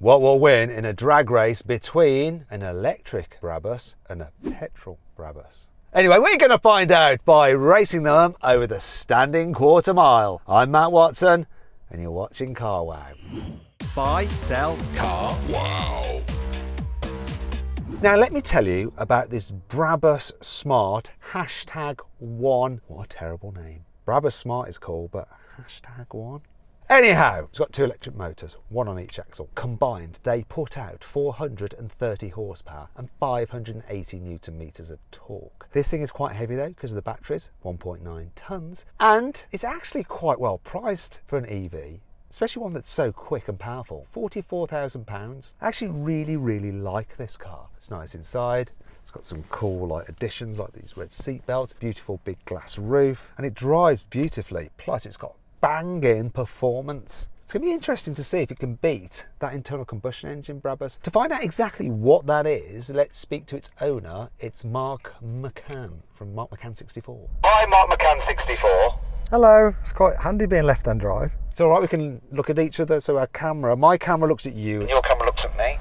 What will win in a drag race between an electric Brabus and a petrol Brabus? Anyway, we're going to find out by racing them over the standing quarter mile. I'm Matt Watson, and you're watching Carwow. Buy, sell, Car wow. Now let me tell you about this Brabus Smart #1. What a terrible name. Brabus Smart is cool, but #1? Anyhow, it's got two electric motors, one on each axle. Combined, they put out 430 horsepower and 580 newton meters of torque. This thing is quite heavy though, because of the batteries, 1.9 tons. And it's actually quite well priced for an EV, especially one that's so quick and powerful. £44,000. I actually really like this car. It's nice inside. It's got some cool like additions like these red seat belts, beautiful big glass roof, and it drives beautifully. Plus it's got banging performance. It's going to be interesting to see if it can beat that internal combustion engine Brabus. To find out exactly what that is, let's speak to its owner. It's Mark McCann from Mark McCann 64. Hi, Mark McCann 64. Hello, it's quite handy being left-hand drive. It's all right, we can look at each other. So my camera looks at you. Your camera looks at me.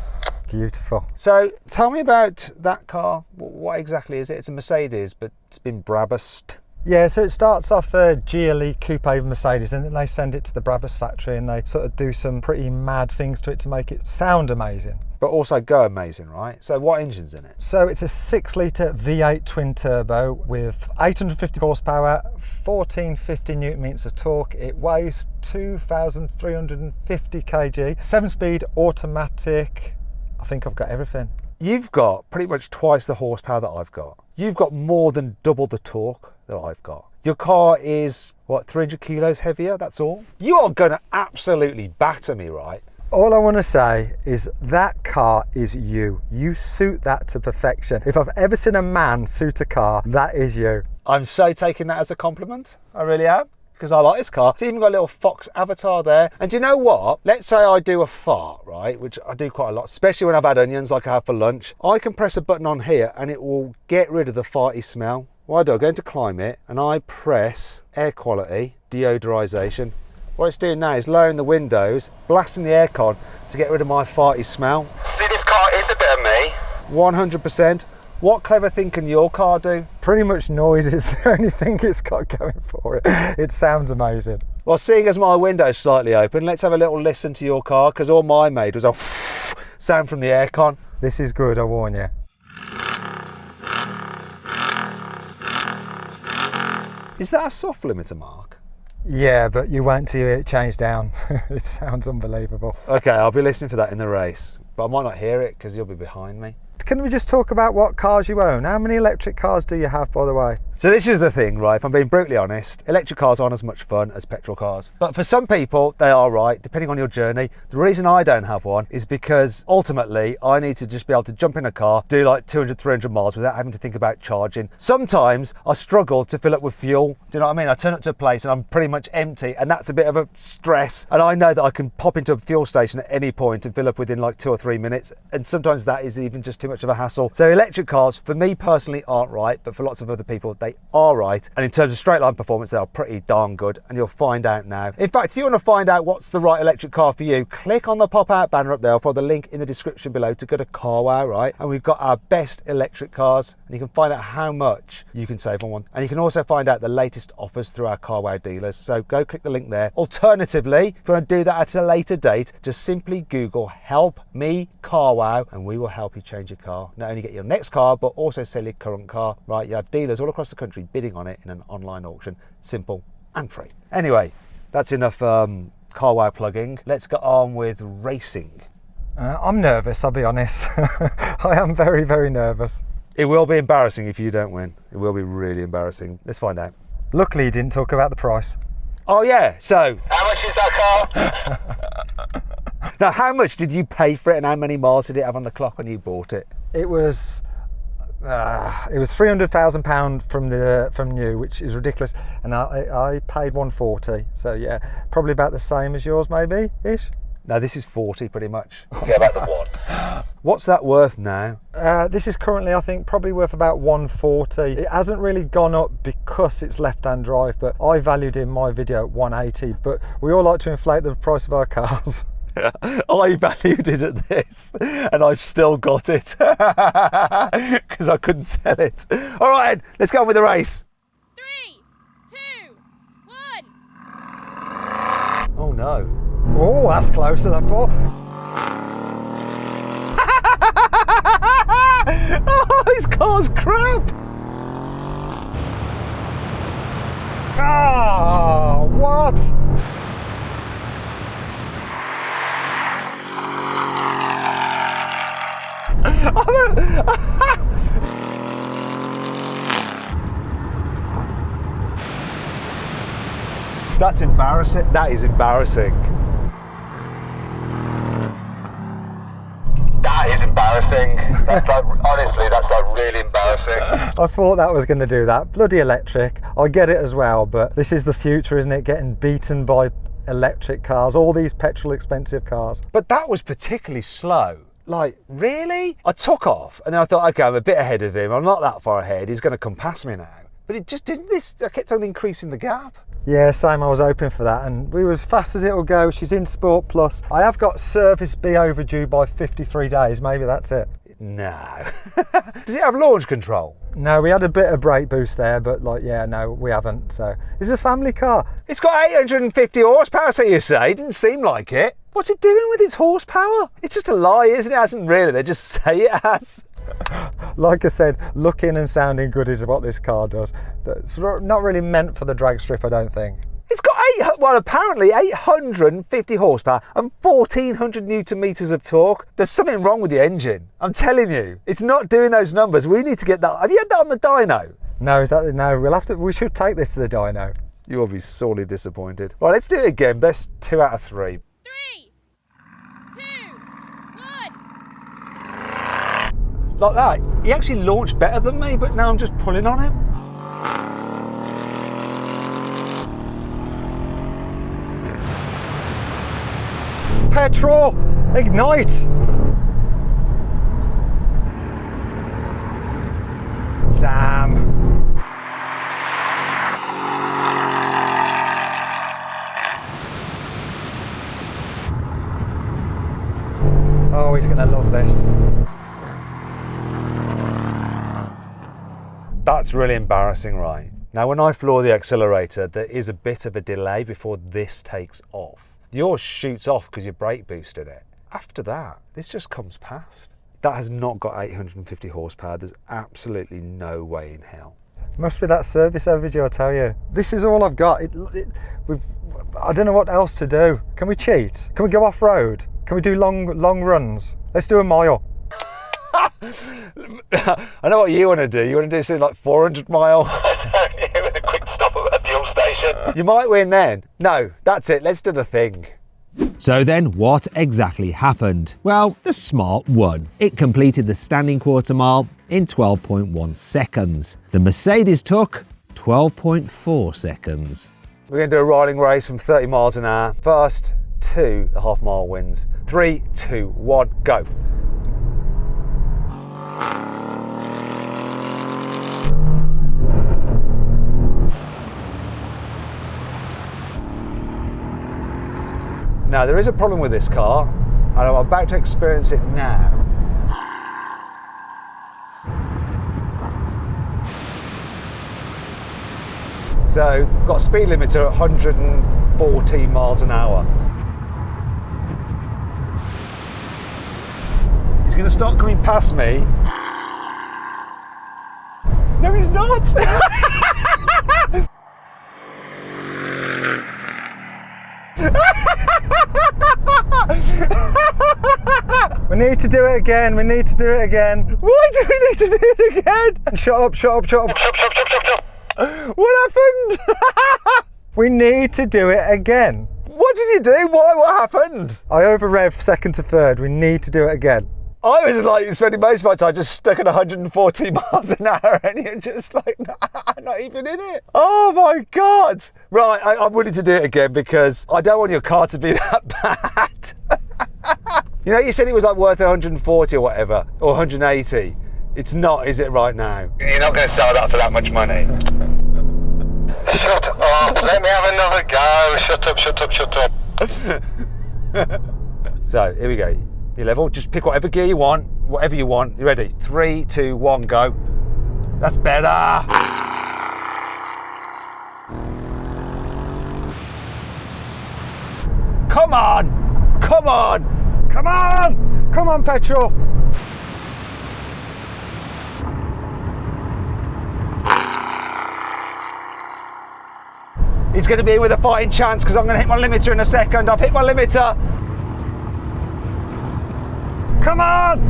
Beautiful. So tell me about that car. What exactly is it? It's a Mercedes, but it's been Brabused. Yeah, so it starts off a GLE coupe Mercedes, and then they send it to the Brabus factory and they sort of do some pretty mad things to it to make it sound amazing. But also go amazing, right? So what engine's in it? So it's a 6-litre V8 twin turbo with 850 horsepower, 1450 newton meters of torque. It weighs 2,350 kg, 7-speed automatic. I think I've got everything. You've got pretty much twice the horsepower that I've got. You've got more than double the torque that I've got. Your car is, what, 300 kilos heavier, that's all? You are going to absolutely batter me, right? All I want to say is that car is you. You suit that to perfection. If I've ever seen a man suit a car, that is you. I'm so taking that as a compliment. I really am. Because I like this car. It's even got a little Fox avatar there. And do you know what? Let's say I do a fart, right? Which I do quite a lot, especially when I've had onions like I have for lunch. I can press a button on here and it will get rid of the farty smell. What I do, I go into climate and I press air quality, deodorization. What it's doing now is lowering the windows, blasting the aircon to get rid of my farty smell. See, this car is a bit of me. 100%. What clever thing can your car do? Pretty much noise is the only thing it's got going for it. It sounds amazing. Well, seeing as my window's slightly open, let's have a little listen to your car, because all mine made was a sound from the aircon. This is good, I warn you. Is that a soft limiter, Mark? Yeah, but you won't hear it change down. It sounds unbelievable. Okay, I'll be listening for that in the race, but I might not hear it because you'll be behind me. Can we just talk about what cars you own? How many electric cars do you have, by the way? So this is the thing, right? If I'm being brutally honest, electric cars aren't as much fun as petrol cars. But for some people, they are, right, depending on your journey. The reason I don't have one is because ultimately I need to just be able to jump in a car, do like 200, 300 miles without having to think about charging. Sometimes I struggle to fill up with fuel. Do you know what I mean? I turn up to a place and I'm pretty much empty, and that's a bit of a stress. And I know that I can pop into a fuel station at any point and fill up within like 2 or 3 minutes. And sometimes that is even just too much of a hassle. So electric cars, for me personally, aren't right, but for lots of other people, they are right. And in terms of straight line performance, they are pretty darn good, and you'll find out now. In fact, if you want to find out what's the right electric car for you, click on the pop-out banner up there, or follow the link in the description below to go to Carwow, right? And we've got our best electric cars, and you can find out how much you can save on one. And you can also find out the latest offers through our Carwow dealers. So go click the link there. Alternatively, if you want to do that at a later date, just simply Google "Help Me Carwow" and we will help you change your car. Not only get your next car, but also sell your current car, right? You have dealers all across the country bidding on it in an online auction, simple and free. Anyway, that's enough Carwow plugging. Let's get on with racing. I'm nervous, I'll be honest. I am very nervous. It will be embarrassing if you don't win. It will be really embarrassing. Let's find out. Luckily you didn't talk about the price. Oh yeah, so How much is that car? now how much did you pay for it, and how many miles did it have on the clock when you bought it? It was £300,000 from new, which is ridiculous, and I paid 140. So yeah, probably about the same as yours, maybe ish. No, this is 40 pretty much. Yeah, about the one. What's that worth now? This is currently, I think, probably worth about 140. It hasn't really gone up because it's left-hand drive, but I valued in my video at 180. But we all like to inflate the price of our cars. I valued it at this, and I've still got it because I couldn't sell it. All right, Ed, let's go on with the race. 3, 2, 1. Oh no. Oh, that's closer than 4. Oh, his car's crap. Ah, what? That's embarrassing. That is embarrassing. That is embarrassing. That's like, honestly, that's like really embarrassing. I thought that was going to do that. Bloody electric. I get it as well, but this is the future, isn't it? Getting beaten by electric cars, all these petrol expensive cars. But that was particularly slow. Like, really? I took off and then I thought, okay, I'm a bit ahead of him. I'm not that far ahead. He's going to come past me now. But it just didn't. I kept on increasing the gap. Yeah, same. I was hoping for that, and we were as fast as it'll go. She's in Sport Plus. I have got service B overdue by 53 days. Maybe that's it. No. Does it have launch control? No, we had a bit of brake boost there, but like, yeah, no, we haven't. So this is a family car. It's got 850 horsepower, so you say. It didn't seem like it. What's it doing with its horsepower? It's just a lie, isn't it? It hasn't really. They just say it has. Like I said, looking and sounding good is what this car does. It's not really meant for the drag strip, I don't think. It's got apparently 850 horsepower and 1400 newton meters of torque. There's something wrong with the engine. I'm telling you, it's not doing those numbers. We need to get that. Have you had that on the dyno? No, we should take this to the dyno. You will be sorely disappointed. Right, let's do it again. Best 2 out of 3. 3, 2, 1. Like that. He actually launched better than me, but now I'm just pulling on him. Petrol, ignite! Damn. Oh, he's gonna love this. That's really embarrassing, right? Now, when I floor the accelerator, there is a bit of a delay before this takes off. Yours shoots off because you brake boosted it. After that, this just comes past. That has not got 850 horsepower. There's absolutely no way in hell. Must be that service overdue, I tell you. This is all I've got. I don't know what else to do. Can we cheat? Can we go off-road? Can we do long runs? Let's do a mile. I know what you want to do. You want to do something like 400 mile. With a quick stop at a fuel station. You might win then. No, that's it. Let's do the thing. So then, what exactly happened? Well, the Smart won. It completed the standing quarter mile in 12.1 seconds. The Mercedes took 12.4 seconds. We're going to do a riding race from 30 miles an hour. First 2 the half mile wins. 3, 2, 1, go. Now, there is a problem with this car, and I'm about to experience it now. So, I've got a speed limiter at 114 miles an hour. He's going to start coming past me. No, he's not! We need to do it again. We need to do it again. Why do we need to do it again? Shut up, shut up, shut up. Stop. What happened? We need to do it again. What did you do? Why? What happened? I over-rev second to third. We need to do it again. I was like spending most of my time just stuck at 140 miles an hour, and you're just like, not even in it. Oh my God. Right, I'm willing to do it again because I don't want your car to be that bad. You know, you said it was like worth 140 or whatever, or 180. It's not, is it, right now? You're not going to sell that for that much money. Shut up. Let me have another go. Shut up. So here we go. Your level, just pick whatever gear you want, whatever you want. You ready? 3, 2, 1, go. That's better. Come on, come on, Come on! Come on, petrol! he's going to be with a fighting chance because I'm going to hit my limiter in a second. I've hit my limiter. Come on!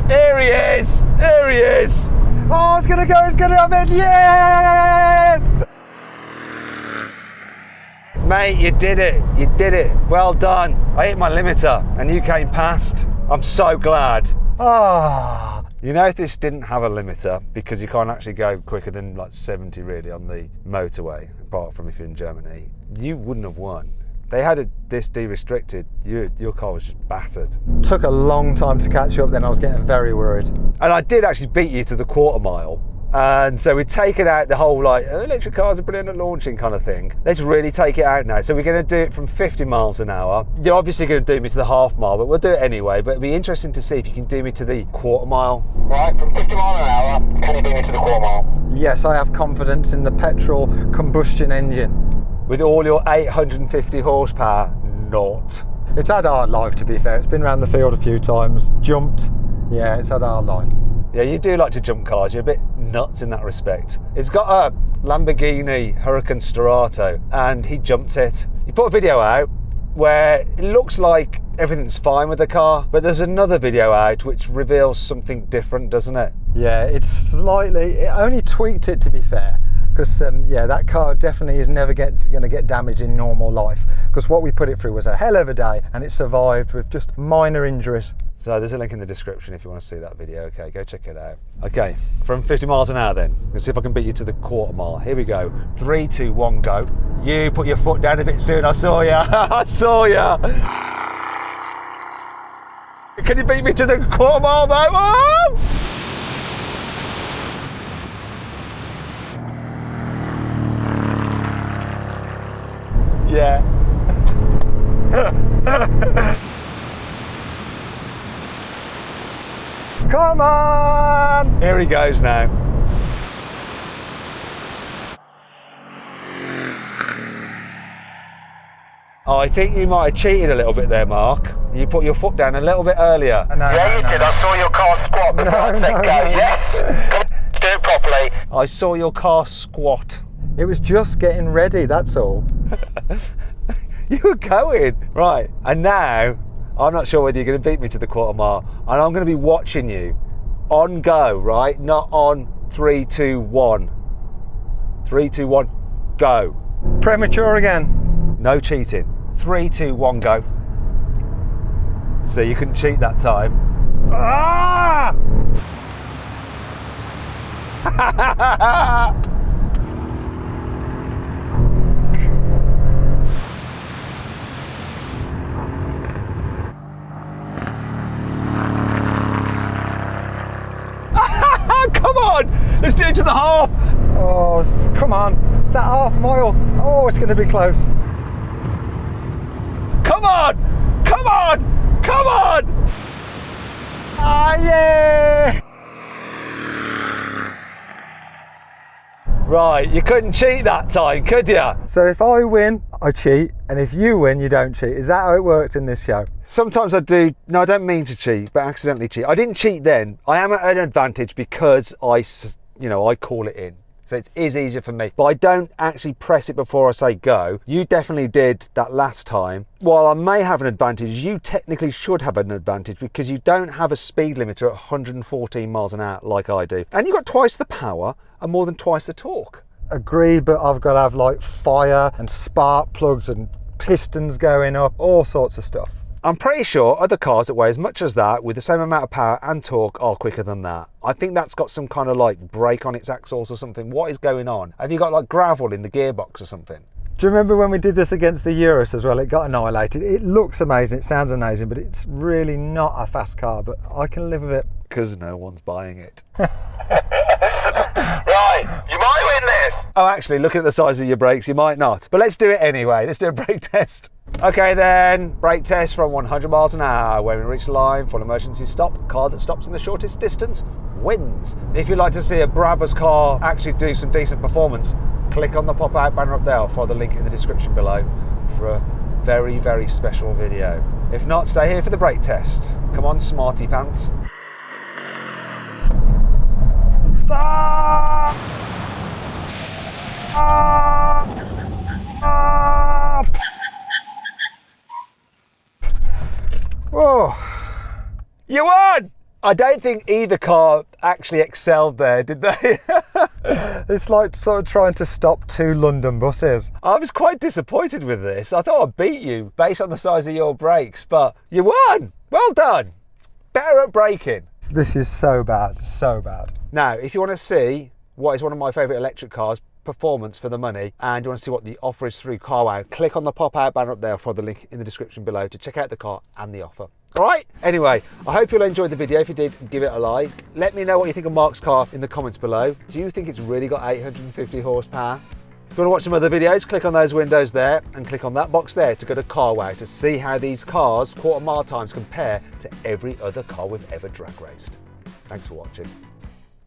Here he is, here he is. Oh, it's gonna go, it's gonna have it, yes! Mate, you did it, you did it. Well done. I hit my limiter and you came past. I'm so glad. Ah, You know, if this didn't have a limiter, because you can't actually go quicker than like 70 really on the motorway, apart from if you're in Germany, you wouldn't have won. They had this de-restricted, your car was just battered. took a long time to catch up then, I was getting very worried. And I did actually beat you to the quarter mile. And so we've taken out the whole like, electric cars are brilliant at launching kind of thing. Let's really take it out now. So we're going to do it from 50 miles an hour. You're obviously going to do me to the half mile, but we'll do it anyway. But it'd be interesting to see if you can do me to the quarter mile. Right, from 50 miles an hour, can you do me to the quarter mile? Yes, I have confidence in the petrol combustion engine. With all your 850 horsepower, not. It's had a hard life, to be fair. It's been around the field a few times, jumped. Yeah, it's had a hard life. Yeah, you do like to jump cars. You're a bit nuts in that respect. It's got a Lamborghini Huracan Sturato and he jumped it. He put a video out where it looks like everything's fine with the car, but there's another video out which reveals something different, doesn't it? Yeah, it's slightly, it only tweaked it, to be fair. Because yeah, that car definitely is never going to get damaged in normal life. Because what we put it through was a hell of a day, and it survived with just minor injuries. So there's a link in the description if you want to see that video. Okay, go check it out. Okay, from 50 miles an hour then. Let's see if I can beat you to the quarter mile. Here we go. 3, 2, 1, go. You put your foot down a bit soon. I saw ya. I saw ya. Can you beat me to the quarter mile though? Oh! Yeah. Come on! Here he goes now. Oh, I think you might have cheated a little bit there, Mark. You put your foot down a little bit earlier. Yeah, you did. I saw your car squat before I said go. Yes? Do it properly. I saw your car squat. It was just getting ready, that's all. You were going. Right, and now, I'm not sure whether you're going to beat me to the quarter mile, and I'm going to be watching you on go, right? Not on 3, 2, 1. 3, 2, 1, go. Premature again. No cheating. 3, 2, 1, go. So you couldn't cheat that time. Ah! Come on, let's do it to the half. Oh, come on. That half mile. Oh, it's going to be close. Come on, come on, come on. Ah, yeah. Right, you couldn't cheat that time, could you? So if I win, I cheat, and if you win, you don't cheat. Is that how it works in this show? Sometimes I do. No, I don't mean to cheat, but accidentally cheat. I didn't cheat then. I am at an advantage because I call it in. So it is easier for me. But I don't actually press it before I say go. You definitely did that last time. While I may have an advantage, you technically should have an advantage because you don't have a speed limiter at 114 miles an hour like I do. And you've got twice the power and more than twice the torque. Agreed, but I've got to have like fire and spark plugs and pistons going up, all sorts of stuff. I'm pretty sure other cars that weigh as much as that with the same amount of power and torque are quicker than that. I think that's got some kind of like brake on its axles or something. What is going on? Have you got like gravel in the gearbox or something? Do you remember when we did this against the Urus as well? It got annihilated. It looks amazing, it sounds amazing, but it's really not a fast car, but I can live with it. Because no one's buying it. Right, you might win this. Oh, actually, looking at the size of your brakes, you might not. But let's do it anyway. Let's do a brake test. Okay then, brake test from 100 miles an hour. When we reach the line, full emergency stop. Car that stops in the shortest distance wins. If you'd like to see a BRABUS car actually do some decent performance, click on the pop-out banner up there. I'll follow the link in the description below for a very, very special video. If not, stay here for the brake test. Come on, smarty pants. Stop! Stop! Whoa. You won! I don't think either car actually excelled there, did they? It's like sort of trying to stop two London buses. I was quite disappointed with this. I thought I'd beat you based on the size of your brakes, but you won! Well done! Better at braking. This is so bad, so bad. Now, if you want to see what is one of my favourite electric cars, performance for the money, and you want to see what the offer is through Carwow, click on the pop-out banner up there for the link in the description below to check out the car and the offer. All right? Anyway, I hope you'll enjoy the video. If you did, give it a like. Let me know what you think of Mark's car in the comments below. Do you think it's really got 850 horsepower? If you want to watch some other videos, click on those windows there and click on that box there to go to Carwow to see how these cars' quarter mile times compare to every other car we've ever drag raced. Thanks for watching.